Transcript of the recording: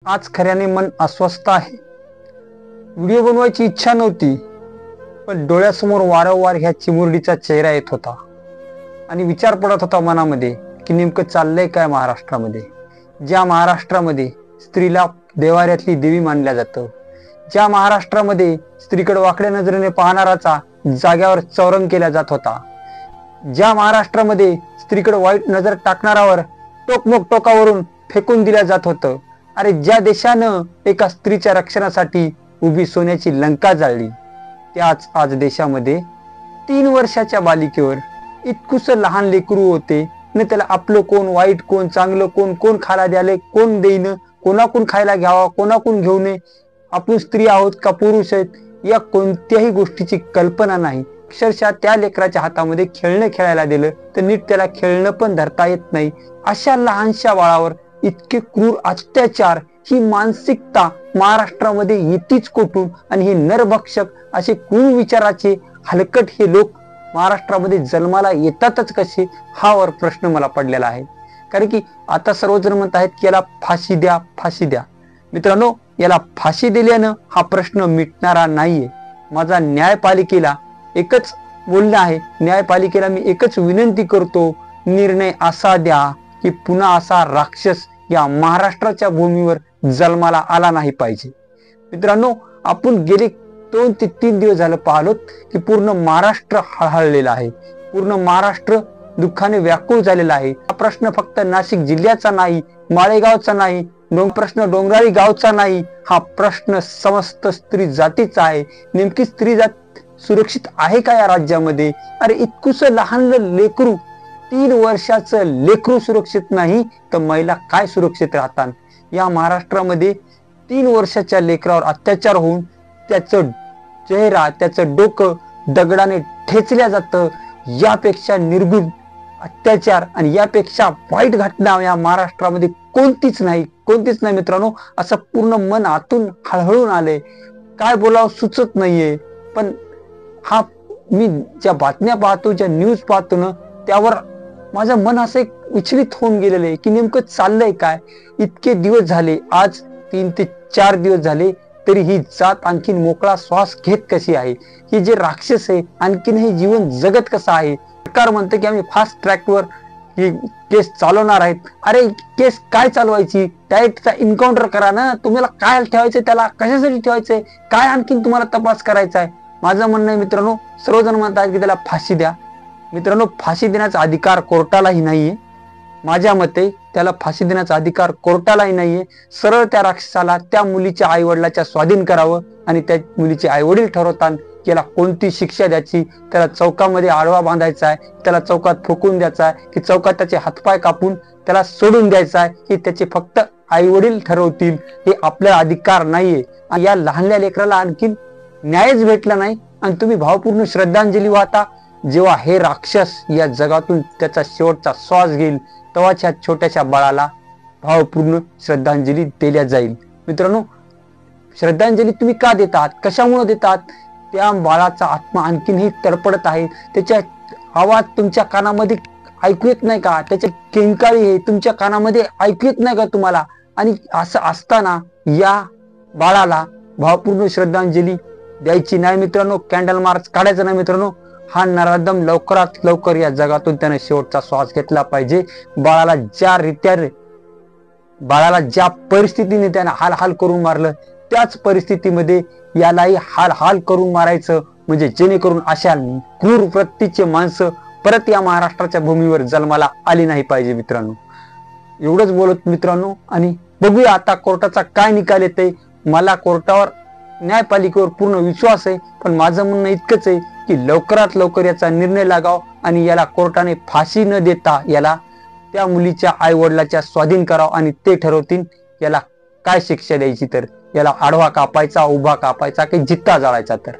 आज खऱ्याने मन अस्वस्थ आहे। व्हिडिओ बनवायची इच्छा नव्हती, पण डोळ्यासमोर वारंवार ह्या चिमुरडीचा चेहरा येत होता आणि विचार पडत होता मनामध्ये की नेमकं चाललंय काय महाराष्ट्रामध्ये। ज्या महाराष्ट्रामध्ये स्त्रीला देवाऱ्यातली देवी मानल्या जातं, ज्या महाराष्ट्रामध्ये स्त्रीकडे वाकड्या नजरेने पाहणाराचा जाग्यावर चौरंग केला जात होता, ज्या महाराष्ट्रामध्ये स्त्रीकडे वाईट नजर टाकणारावर टोकमोक टोकावरून फेकून दिल्या जात होतं, अरे ज्या देशानं एका स्त्रीच्या रक्षणासाठी उभी सोन्याची लंका जाळली, त्याच आज देशामध्ये 3 वर्षाच्या बालिकेवर इतकुस लहान लेकरू होते न त्याला आपलं कोण, वाईट कोण, चांगलं कोण, कोण खायला द्याले, कोण देईन, कोणाकडून खायला घ्यावा, कोणाकडून घेऊ नये, आपण स्त्री आहोत का पुरुष आहेत, या कोणत्याही गोष्टीची कल्पना नाही। अक्षरशः त्या लेकराच्या हातामध्ये खेळणं खेळायला दिलं तर नीट त्याला खेळणं पण धरता येत नाही। अशा लहानशा बाळावर इतके क्रूर अत्याचार, ही मानसिकता महाराष्ट्रामध्ये येतीच कुठून? आणि हे नरभक्षक असे क्रूर विचाराचे हलकट हे लोक महाराष्ट्रामध्ये जन्माला येतातच कसे, हा वर प्रश्न मला पडलेला आहे। कारण की आता सर्वजण म्हणत आहेत की याला फाशी द्या, फाशी द्या। मित्रांनो, याला फाशी दिल्यानं हा प्रश्न मिटणारा नाहीये। माझा न्यायपालिकेला एकच बोलणं आहे, न्यायपालिकेला मी एकच विनंती करतो, निर्णय असा द्या की पुन्हा असा राक्षस या महाराष्ट्राच्या भूमीवर जन्माला आला नाही पाहिजे। मित्रांनो, आपण गेले 2 ते 3 दिवस झालं पाहलोत की पूर्ण महाराष्ट्र हळहळलेला आहे, पूर्ण महाराष्ट्र दुःखाने व्याकुळ झालेला आहे। हा प्रश्न फक्त नाशिक जिल्ह्याचा नाही, माळेगावचा नाही, प्रश्न डोंगराळी गावचा नाही, हा प्रश्न समस्त स्त्री जातीचा आहे। नेमकी स्त्री जात सुरक्षित आहे का या राज्यामध्ये? अरे इतकुस लहान लेकरू, 3 वर्षाचं लेकरू सुरक्षित नाही तर महिला काय सुरक्षित राहतात? या महाराष्ट्रामध्ये 3 वर्षाच्या लेकरावर अत्याचार होऊन त्याचं चेहरा, त्याचं डोकं दगडाने ठेचल्या जातं। यापेक्षा निर्गुण अत्याचार आणि यापेक्षा वाईट घटना या महाराष्ट्रामध्ये कोणतीच नाही, कोणतीच नाही। मित्रांनो, असं पूर्ण मन आतून हळहळून आले, काय बोलावं सुचत नाहीये। पण हा मी ज्या बातम्या पाहतो, ज्या न्यूज पाहतो ना, त्यावर माझं मन असं एक विचलित होऊन गेलेलं आहे की नेमकं चाललंय काय। इतके दिवस झाले, आज 3 ते 4 दिवस झाले, तरी ही जात आणखीन मोकळा श्वास घेत कशी आहे? ही जे राक्षस आहे आणखीन हे जीवन जगत कसं आहे? सरकार म्हणते की आम्ही फास्ट ट्रॅकवर ही केस चालवणार आहेत। अरे केस काय चालवायची? डायरेक्टचा एन्काउंटर करा ना। तुम्हाला काय ठेवायचंय, त्याला कशासाठी ठेवायचंय, काय आणखीन तुम्हाला तपास करायचा आहे? माझं म्हणणं आहे मित्रांनो, सर्वजण म्हणतात की त्याला फाशी द्या। मित्रांनो, फाशी देण्याचा अधिकार कोर्टालाही नाहीये। माझ्या मते त्याला फाशी देण्याचा अधिकार कोर्टालाही नाहीये। सरळ त्या राक्षसाला त्या मुलीच्या आईवडिलाच्या स्वाधीन करावं आणि त्या मुलीचे आईवडील ठरवतात की याला कोणती शिक्षा द्यायची। त्याला चौकामध्ये आडवा बांधायचा आहे, त्याला चौकात फुकून द्यायचा आहे की चौकात त्याचे हातपाय कापून त्याला सोडून द्यायचा आहे, हे त्याचे फक्त आईवडील ठरवतील। हे आपला अधिकार नाहीये। आणि या लहानल्या लेकराला आणखीन न्यायच भेटला नाही आणि तुम्ही भावपूर्ण श्रद्धांजली वाहता। जेव्हा हे राक्षस या जगातून त्याचा शेवटचा श्वास घेईल, तेव्हाच ह्या छोट्याशा बाळाला भावपूर्ण श्रद्धांजली दिल्या जाईल। मित्रांनो, श्रद्धांजली तुम्ही का देतात, कशामुळे देतात? त्या बाळाचा आत्मा आणखीनही तडपडत आहे, त्याच्या आवाज तुमच्या कानामध्ये ऐकू येत नाही का? त्याच्या किंकाळी हे तुमच्या कानामध्ये ऐकू येत नाही का तुम्हाला? आणि असं असताना या बाळाला भावपूर्ण श्रद्धांजली द्यायची नाही मित्रांनो, कॅन्डल मार्च काढायचा नाही मित्रांनो। हा नराधम लवकरात लवकर या जगातून त्याने शेवटचा श्वास घेतला पाहिजे। बाळाला ज्या परिस्थितीने त्याने हाल हाल करून मारलं, त्याच परिस्थितीमध्ये यालाही हाल हाल करून मारायचं, म्हणजे जेणेकरून अशा क्रूर वृत्तीचे माणसं परत या महाराष्ट्राच्या भूमीवर जन्माला आली नाही पाहिजे। मित्रांनो, एवढंच बोलत मित्रांनो, आणि बघूया आता कोर्टाचा काय निकाल येते। मला कोर्टावर, न्यायपालिकेवर पूर्ण विश्वास आहे, पण माझं म्हणणं इतकंच आहे की लवकरात लवकर याचा निर्णय लागावा आणि याला कोर्टाने फाशी न देता याला त्या मुलीच्या आई वडिलाच्या स्वाधीन करावं आणि ते ठरवतील याला काय शिक्षा द्यायची। तर याला आडवा कापायचा, उभा कापायचा की जित्ता जाळायचा? तर